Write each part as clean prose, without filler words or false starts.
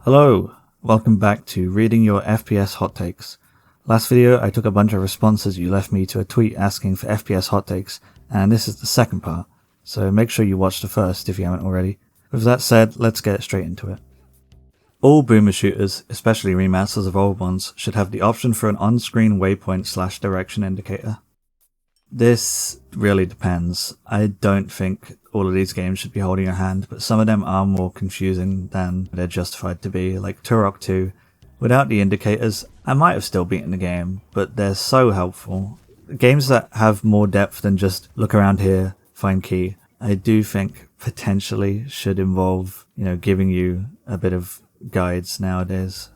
Hello, welcome back to Reading Your FPS Hot Takes. Last video I took a bunch of responses you left me to a tweet asking for FPS hot takes, and this is the second part, so make sure you watch the first if you haven't already. With that said, let's get straight into it. All boomer shooters, especially remasters of old ones, should have the option for an on-screen waypoint / direction indicator. This really depends. I don't think all of these games should be holding your hand, but some of them are more confusing than they're justified to be, like Turok 2. Without the indicators, I might have still beaten the game, but they're so helpful. Games that have more depth than just look around here, find key, I do think potentially should involve, giving you a bit of guides nowadays.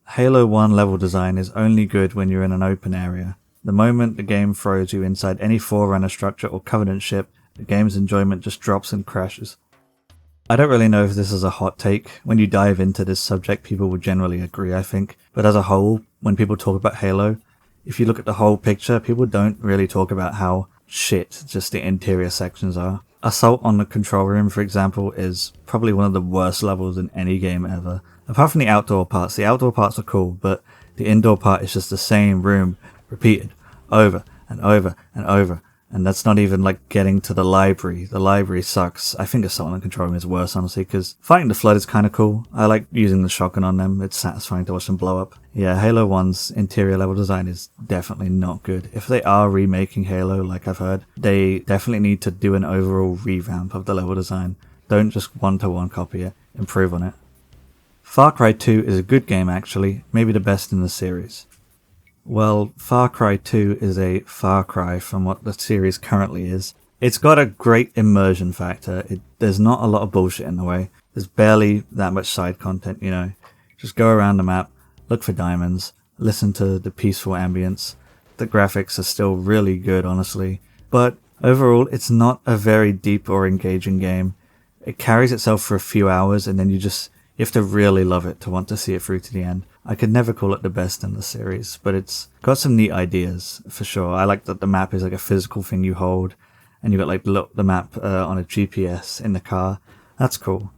Halo 1 level design is only good when you're in an open area. The moment the game throws you inside any Forerunner structure or Covenant ship, the game's enjoyment just drops and crashes. I don't really know if this is a hot take. When you dive into this subject, people will generally agree, I think. But as a whole, when people talk about Halo, if you look at the whole picture, people don't really talk about how shit just the interior sections are. Assault on the control room, for example, is probably one of the worst levels in any game ever. Apart from the outdoor parts are cool, but the indoor part is just the same room repeated over and over and over, and that's not even like getting to the library. The library sucks. I think Assault on the control room is worse, honestly, because fighting the Flood is kind of cool. I like using the shotgun on them. It's satisfying to watch them blow up. Yeah, Halo 1's interior level design is definitely not good. If they are remaking Halo, like I've heard, they definitely need to do an overall revamp of the level design. Don't just one-to-one copy it. Improve on it. Far Cry 2 is a good game, actually, maybe the best in the series. Well, Far Cry 2 is a far cry from what the series currently is. It's got a great immersion factor. There's not a lot of bullshit in the way. There's barely that much side content, Just go around the map, look for diamonds, listen to the peaceful ambience. The graphics are still really good, honestly. But overall, it's not a very deep or engaging game. It carries itself for a few hours, and then you have to really love it to want to see it through to the end. I could never call it the best in the series, but it's got some neat ideas, for sure. I like that the map is like a physical thing you hold, and you got like the map on a GPS in the car. That's cool.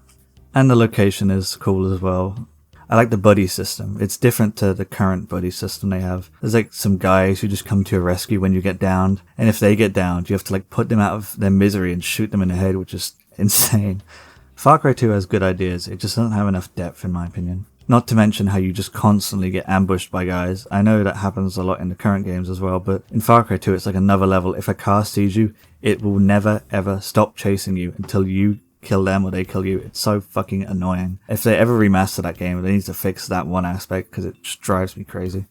And the location is cool as well. I like the buddy system. It's different to the current buddy system they have. There's like some guys who just come to your rescue when you get downed, and if they get downed, you have to like put them out of their misery and shoot them in the head, which is insane. Far Cry 2 has good ideas, it just doesn't have enough depth in my opinion. Not to mention how you just constantly get ambushed by guys. I know that happens a lot in the current games as well, but in Far Cry 2 it's like another level. If a car sees you, it will never ever stop chasing you until you kill them or they kill you. It's so fucking annoying. If they ever remaster that game, they need to fix that one aspect because it just drives me crazy.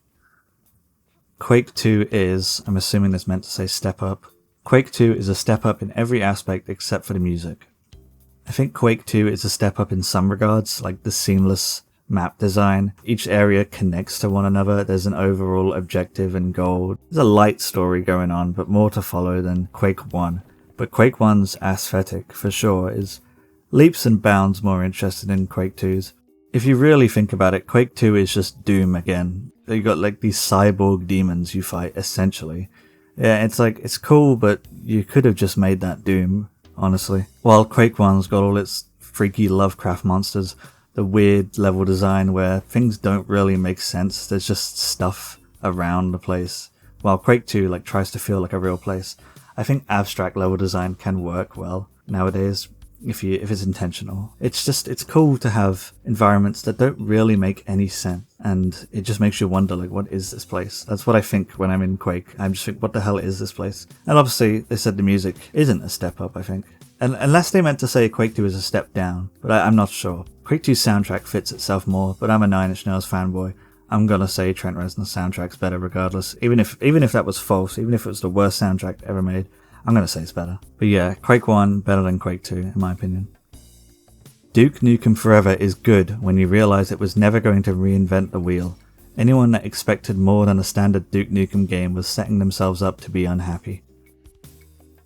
Quake 2 is, I'm assuming this meant to say step up. Quake 2 is a step up in every aspect except for the music. I think Quake 2 is a step up in some regards, like the seamless map design. Each area connects to one another. There's an overall objective and goal. There's a light story going on, but more to follow than Quake 1. But Quake 1's aesthetic, for sure, is leaps and bounds more interested in Quake 2's. If you really think about it, Quake 2 is just Doom again. You got like these cyborg demons you fight, essentially. Yeah, it's cool, but you could have just made that Doom, honestly. While Quake 1's got all its freaky Lovecraft monsters, the weird level design where things don't really make sense, there's just stuff around the place. While Quake 2 tries to feel like a real place. I think abstract level design can work well nowadays if it's intentional. It's cool to have environments that don't really make any sense, and it just makes you wonder what is this place? That's what I think when I'm in Quake. I'm just think, what the hell is this place? And obviously they said the music isn't a step up, I think. And unless they meant to say Quake 2 is a step down, but I'm not sure. Quake 2's soundtrack fits itself more, but I'm a Nine Inch Nails fanboy. I'm gonna say Trent Reznor's soundtrack's better regardless. Even if that was false, even if it was the worst soundtrack ever made, I'm gonna say it's better. But yeah, Quake 1 better than Quake 2 in my opinion. Duke Nukem Forever is good when you realise it was never going to reinvent the wheel. Anyone that expected more than a standard Duke Nukem game was setting themselves up to be unhappy.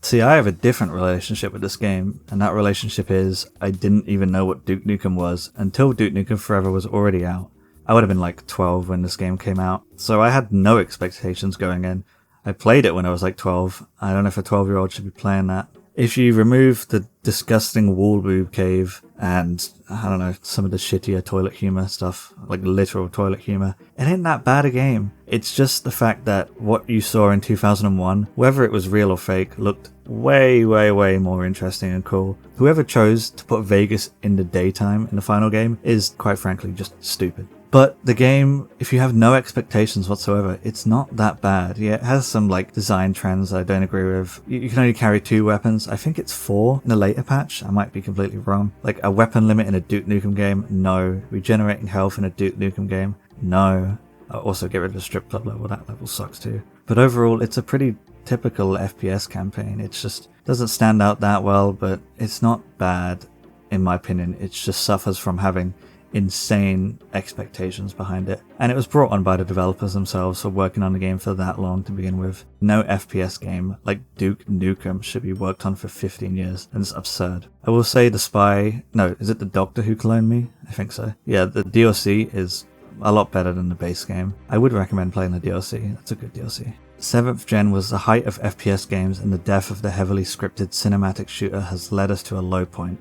See, I have a different relationship with this game, and that relationship is I didn't even know what Duke Nukem was until Duke Nukem Forever was already out. I would have been like 12 when this game came out, so I had no expectations going in. I played it when I was like 12. I don't know if a 12-year-old should be playing that. If you remove the disgusting wall boob cave and, I don't know, some of the shittier toilet humor stuff, like literal toilet humor, it ain't that bad a game. It's just the fact that what you saw in 2001, whether it was real or fake, looked way, way, way more interesting and cool. Whoever chose to put Vegas in the daytime in the final game is, quite frankly, just stupid. But the game, if you have no expectations whatsoever, it's not that bad. Yeah, it has some like design trends that I don't agree with. You can only carry 2 weapons. I think it's 4 in a later patch. I might be completely wrong. Like a weapon limit in a Duke Nukem game? No. Regenerating health in a Duke Nukem game? No. Also get rid of the strip club level. That level sucks too. But overall, it's a pretty typical FPS campaign. It just doesn't stand out that well, but it's not bad in my opinion. It just suffers from having insane expectations behind it, and it was brought on by the developers themselves for working on the game for that long to begin with. No FPS game like Duke Nukem should be worked on for 15 years, and it's absurd. I will say is it the Doctor who cloned me? I think so. Yeah, the DLC is a lot better than the base game. I would recommend playing the DLC, that's a good DLC. 7th gen was the height of FPS games, and the death of the heavily scripted cinematic shooter has led us to a low point.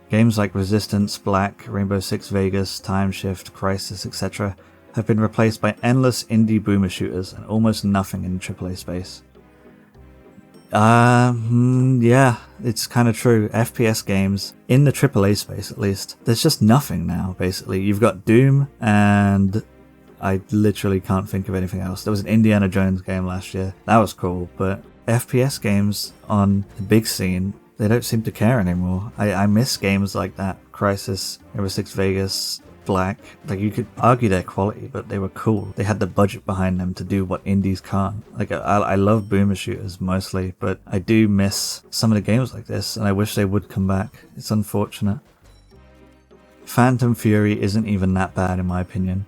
Games like Resistance, Black, Rainbow Six Vegas, Time Shift, Crisis, etc. have been replaced by endless indie boomer shooters and almost nothing in the AAA space. Yeah, it's kind of true. FPS games, in the AAA space at least, there's just nothing now, basically. You've got Doom, and I literally can't think of anything else. There was an Indiana Jones game last year. That was cool, but FPS games on the big scene, they don't seem to care anymore. I miss games like that. Crisis, Rainbow Six Vegas, Black. Like, you could argue their quality, but they were cool. They had the budget behind them to do what indies can't. Like, I love boomer shooters mostly, but I do miss some of the games like this, and I wish they would come back. It's unfortunate. Phantom Fury isn't even that bad in my opinion.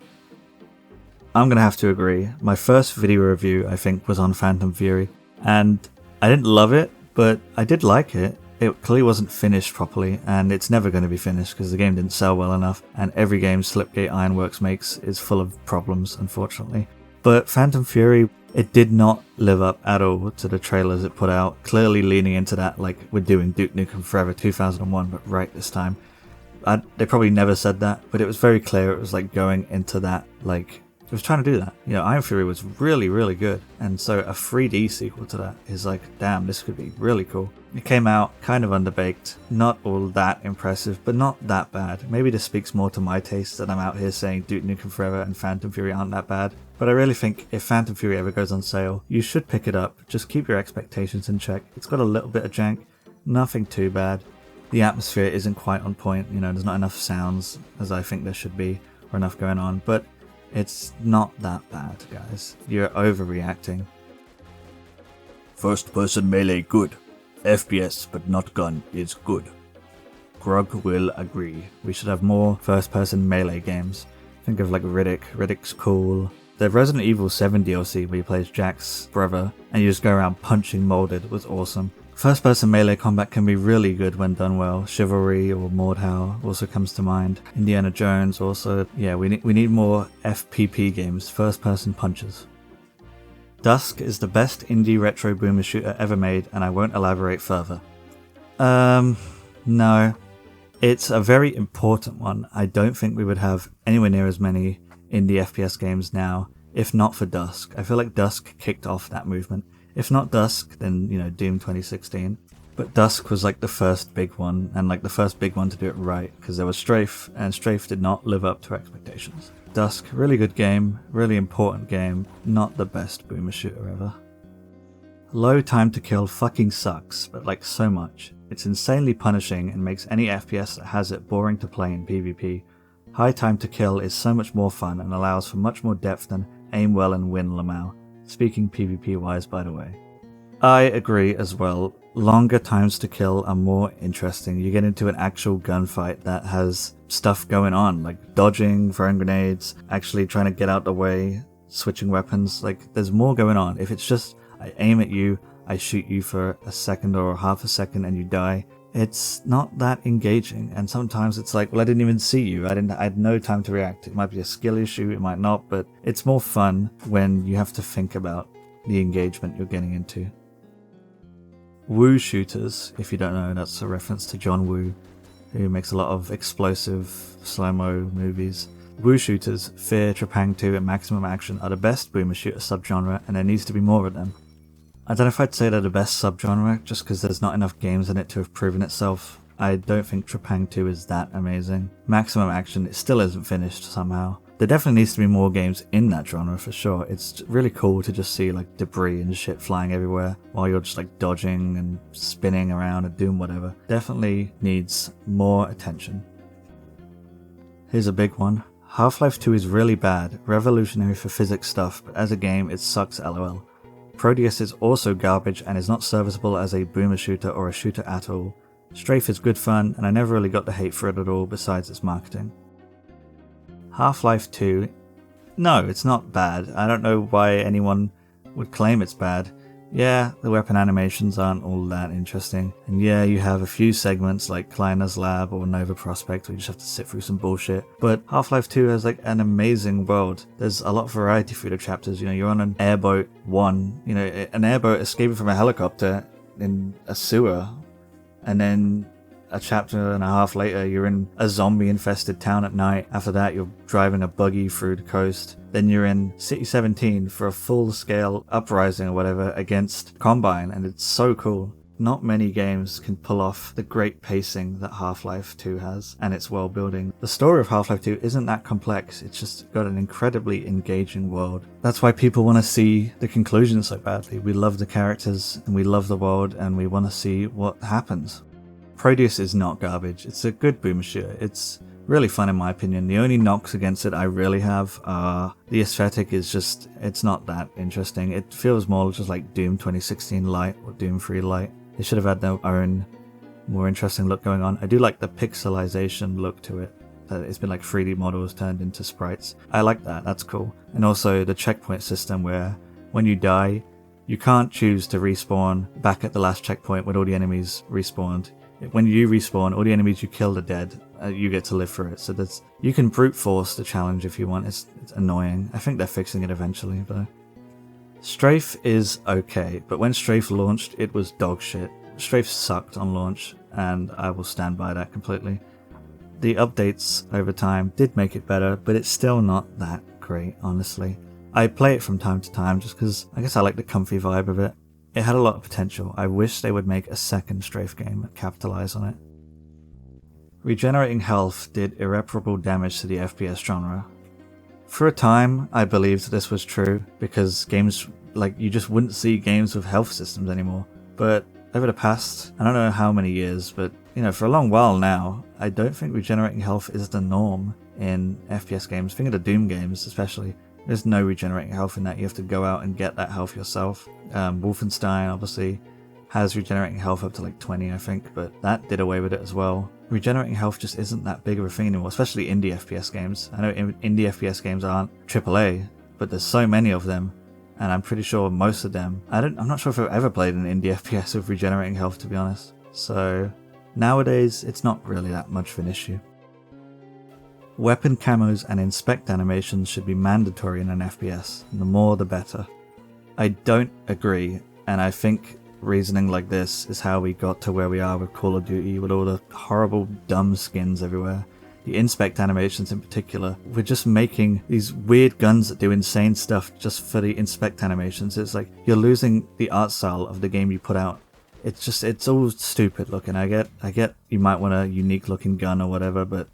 I'm gonna have to agree. My first video review, I think, was on Phantom Fury, and I didn't love it, but I did like it. It clearly wasn't finished properly, and it's never going to be finished because the game didn't sell well enough, and every game Slipgate Ironworks makes is full of problems, unfortunately. But Phantom Fury, it did not live up at all to the trailers it put out, clearly leaning into that, like, we're doing Duke Nukem Forever 2001, but right this time. They probably never said that, but it was very clear it was like going into that, like, it was trying to do that. You know, Iron Fury was really, really good, and so a 3D sequel to that is like, damn, this could be really cool. It came out kind of underbaked, not all that impressive, but not that bad. Maybe this speaks more to my taste that I'm out here saying Duke Nukem Forever and Phantom Fury aren't that bad. But I really think if Phantom Fury ever goes on sale, you should pick it up. Just keep your expectations in check. It's got a little bit of jank, nothing too bad. The atmosphere isn't quite on point, you know, there's not enough sounds as I think there should be, or enough going on, but it's not that bad, guys. You're overreacting. First person melee good. FPS but not gun is good. Grug will agree. We should have more first person melee games. Think of like Riddick. Riddick's cool. The Resident Evil 7 DLC where you play as Jack's brother and you just go around punching molded was awesome. First person melee combat can be really good when done well. Chivalry or Mordhau also comes to mind. Indiana Jones also. Yeah, we need more FPP games, first person punches. Dusk is the best indie retro boomer shooter ever made, and I won't elaborate further. No. It's a very important one. I don't think we would have anywhere near as many indie FPS games now, if not for Dusk. I feel like Dusk kicked off that movement. If not Dusk, then, you know, Doom 2016. But Dusk was like the first big one, and like the first big one to do it right, because there was Strafe, and Strafe did not live up to expectations. Dusk, really good game, really important game, not the best boomer shooter ever. Low time to kill fucking sucks, but like so much. It's insanely punishing and makes any FPS that has it boring to play in PvP. High time to kill is so much more fun and allows for much more depth than aim well and win Lamau. Speaking PvP wise, by the way. I agree as well. Longer times to kill are more interesting. You get into an actual gunfight that has stuff going on, like dodging, throwing grenades, actually trying to get out the way, switching weapons. Like, there's more going on. If it's just, I aim at you, I shoot you for a second or half a second and you die, it's not that engaging. And sometimes it's like, well, I didn't even see you. I had no time to react. It might be a skill issue, it might not, but it's more fun when you have to think about the engagement you're getting into. Woo shooters, if you don't know, that's a reference to John Woo, who makes a lot of explosive slow-mo movies. Woo shooters, Fear, Trepang 2 and Maximum Action are the best boomer shooter subgenre, and there needs to be more of them. I don't know if I'd say they're the best subgenre, just because there's not enough games in it to have proven itself. I don't think Trepang 2 is that amazing. Maximum Action, it still isn't finished somehow. There definitely needs to be more games in that genre for sure. It's really cool to just see like debris and shit flying everywhere while you're just like dodging and spinning around and doing whatever. Definitely needs more attention. Here's a big one. Half-Life 2 is really bad, revolutionary for physics stuff, but as a game it sucks lol. Prodeus is also garbage and is not serviceable as a boomer shooter or a shooter at all. Strafe is good fun and I never really got the hate for it at all besides its marketing. Half-Life 2, no, it's not bad. I don't know why anyone would claim it's bad. Yeah, the weapon animations aren't all that interesting. And yeah, you have a few segments like Kleiner's Lab or Nova Prospect where you just have to sit through some bullshit. But Half-Life 2 has like an amazing world. There's a lot of variety through the chapters. You know, you're on an airboat 1, you know, an airboat escaping from a helicopter in a sewer. And then a chapter and a half later, you're in a zombie-infested town at night. After that, you're driving a buggy through the coast. Then you're in City 17 for a full-scale uprising or whatever against Combine, and it's so cool. Not many games can pull off the great pacing that Half-Life 2 has, and its world building. The story of Half-Life 2 isn't that complex, it's just got an incredibly engaging world. That's why people want to see the conclusion so badly. We love the characters, and we love the world, and we want to see what happens. Prodeus is not garbage. It's a good boomer shooter. It's really fun in my opinion. The only knocks against it I really have are the aesthetic is just, it's not that interesting. It feels more just like Doom 2016 Lite or Doom 3 Lite. They should have had their own more interesting look going on. I do like the pixelization look to it. It's been like 3D models turned into sprites. I like that, that's cool. And also the checkpoint system where when you die, you can't choose to respawn back at the last checkpoint when all the enemies respawned. When you respawn, all the enemies you kill are dead. You get to live through it. So you can brute force the challenge if you want. It's annoying. I think they're fixing it eventually, though. Strafe is okay, but when Strafe launched, it was dog shit. Strafe sucked on launch, and I will stand by that completely. The updates over time did make it better, but it's still not that great, honestly. I play it from time to time just because I guess I like the comfy vibe of it. It had a lot of potential. I wish they would make a second Strafe game and capitalize on it. Regenerating health did irreparable damage to the FPS genre. For a time, I believed this was true because games, like, you just wouldn't see games with health systems anymore. But over the past, I don't know how many years, but you know, for a long while now, I don't think regenerating health is the norm in FPS games. Think of the Doom games especially. There's no regenerating health in that. You have to go out and get that health yourself. Wolfenstein obviously has regenerating health up to like 20 I think, but that did away with it as well. Regenerating health just isn't that big of a thing anymore, especially indie FPS games. I know indie FPS games aren't AAA, but there's so many of them, and I'm pretty sure most of them, I'm not sure if I've ever played an indie FPS with regenerating health, to be honest. So nowadays, it's not really that much of an issue. Weapon camos and inspect animations should be mandatory in an FPS, and the more the better. I don't agree, and I think reasoning like this is how we got to where we are with Call of Duty, with all the horrible dumb skins everywhere. The inspect animations in particular, we're just making these weird guns that do insane stuff just for the inspect animations. It's like you're losing the art style of the game you put out. It's all stupid looking. I get you might want a unique looking gun or whatever, but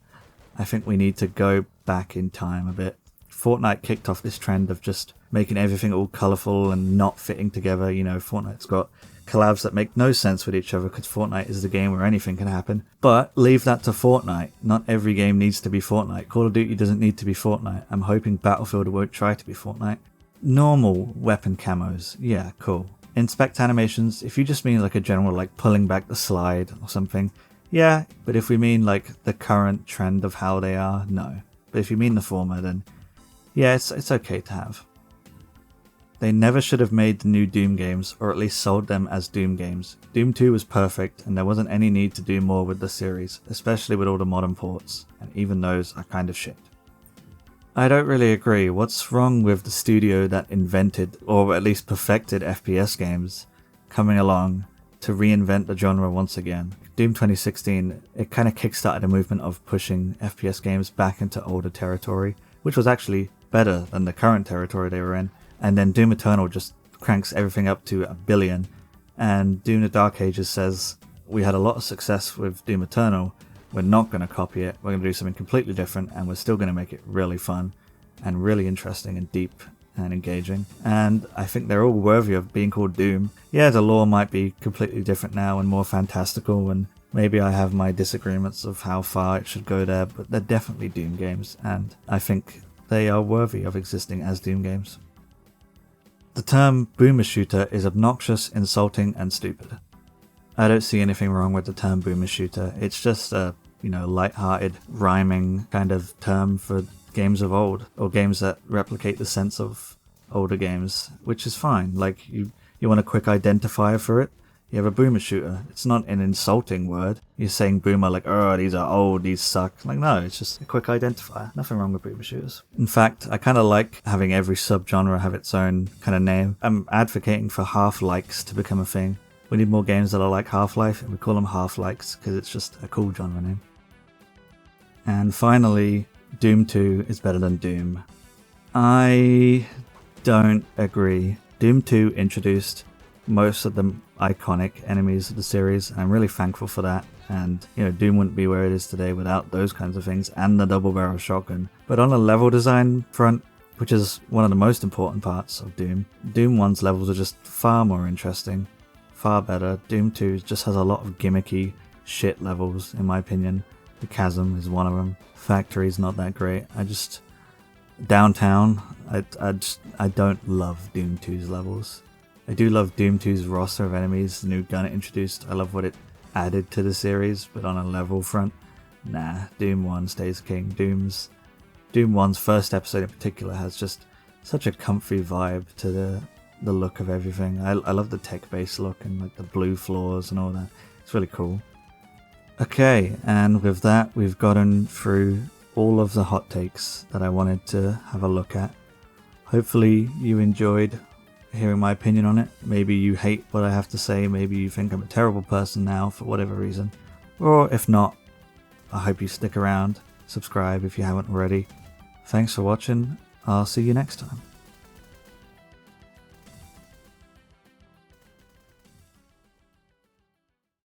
I think we need to go back in time a bit. Fortnite kicked off this trend of just making everything all colourful and not fitting together. You know, Fortnite's got collabs that make no sense with each other because Fortnite is the game where anything can happen. But leave that to Fortnite. Not every game needs to be Fortnite. Call of Duty doesn't need to be Fortnite. I'm hoping Battlefield won't try to be Fortnite. Normal weapon camos, yeah, cool. Inspect animations, if you just mean like a general like pulling back the slide or something, yeah, but if we mean like the current trend of how they are, no. But if you mean the former, then yeah, it's okay to have. They never should have made the new Doom games, or at least sold them as Doom games. Doom 2 was perfect, and there wasn't any need to do more with the series, especially with all the modern ports, and even those are kind of shit. I don't really agree. What's wrong with the studio that invented, or at least perfected FPS games, coming along to reinvent the genre once again. Doom 2016, it kind of kickstarted a movement of pushing FPS games back into older territory, which was actually better than the current territory they were in. And then Doom Eternal just cranks everything up to 1 billion. And Doom the Dark Ages says, we had a lot of success with Doom Eternal, we're not going to copy it, we're going to do something completely different, and we're still going to make it really fun and really interesting and deep and engaging. And I think they're all worthy of being called Doom. Yeah, the lore might be completely different now and more fantastical, and maybe I have my disagreements of how far it should go there, but they're definitely Doom games, and I think they are worthy of existing as Doom games. The term boomer shooter is obnoxious, insulting, and stupid. I don't see anything wrong with the term boomer shooter. It's just a, light-hearted, rhyming kind of term for games of old, or games that replicate the sense of older games, which is fine. Like, you want a quick identifier for it, you have a boomer shooter. It's not an insulting word. You're saying boomer like, oh, these are old, these suck. Like, no, it's just a quick identifier. Nothing wrong with boomer shooters. In fact, I kind of like having every subgenre have its own kind of name. I'm advocating for half-likes to become a thing. We need more games that are like Half-Life, and we call them half-likes because it's just a cool genre name. And finally, Doom 2 is better than Doom. I don't agree. Doom 2 introduced most of the iconic enemies of the series, and I'm really thankful for that. And, Doom wouldn't be where it is today without those kinds of things and the double barrel shotgun. But on a level design front, which is one of the most important parts of Doom, Doom 1's levels are just far more interesting, far better. Doom 2 just has a lot of gimmicky shit levels, in my opinion. The Chasm is one of them. Factory's not that great. Downtown, I don't love Doom 2's levels. I do love Doom 2's roster of enemies, the new gun it introduced. I love what it added to the series, but on a level front, nah, Doom 1 stays king. Doom 1's first episode in particular has just such a comfy vibe to the look of everything. I love the tech-based look and like the blue floors and all that. It's really cool. Okay, and with that, we've gotten through all of the hot takes that I wanted to have a look at. Hopefully you enjoyed hearing my opinion on it. Maybe you hate what I have to say, maybe you think I'm a terrible person now for whatever reason. Or if not, I hope you stick around, subscribe if you haven't already. Thanks for watching, I'll see you next time.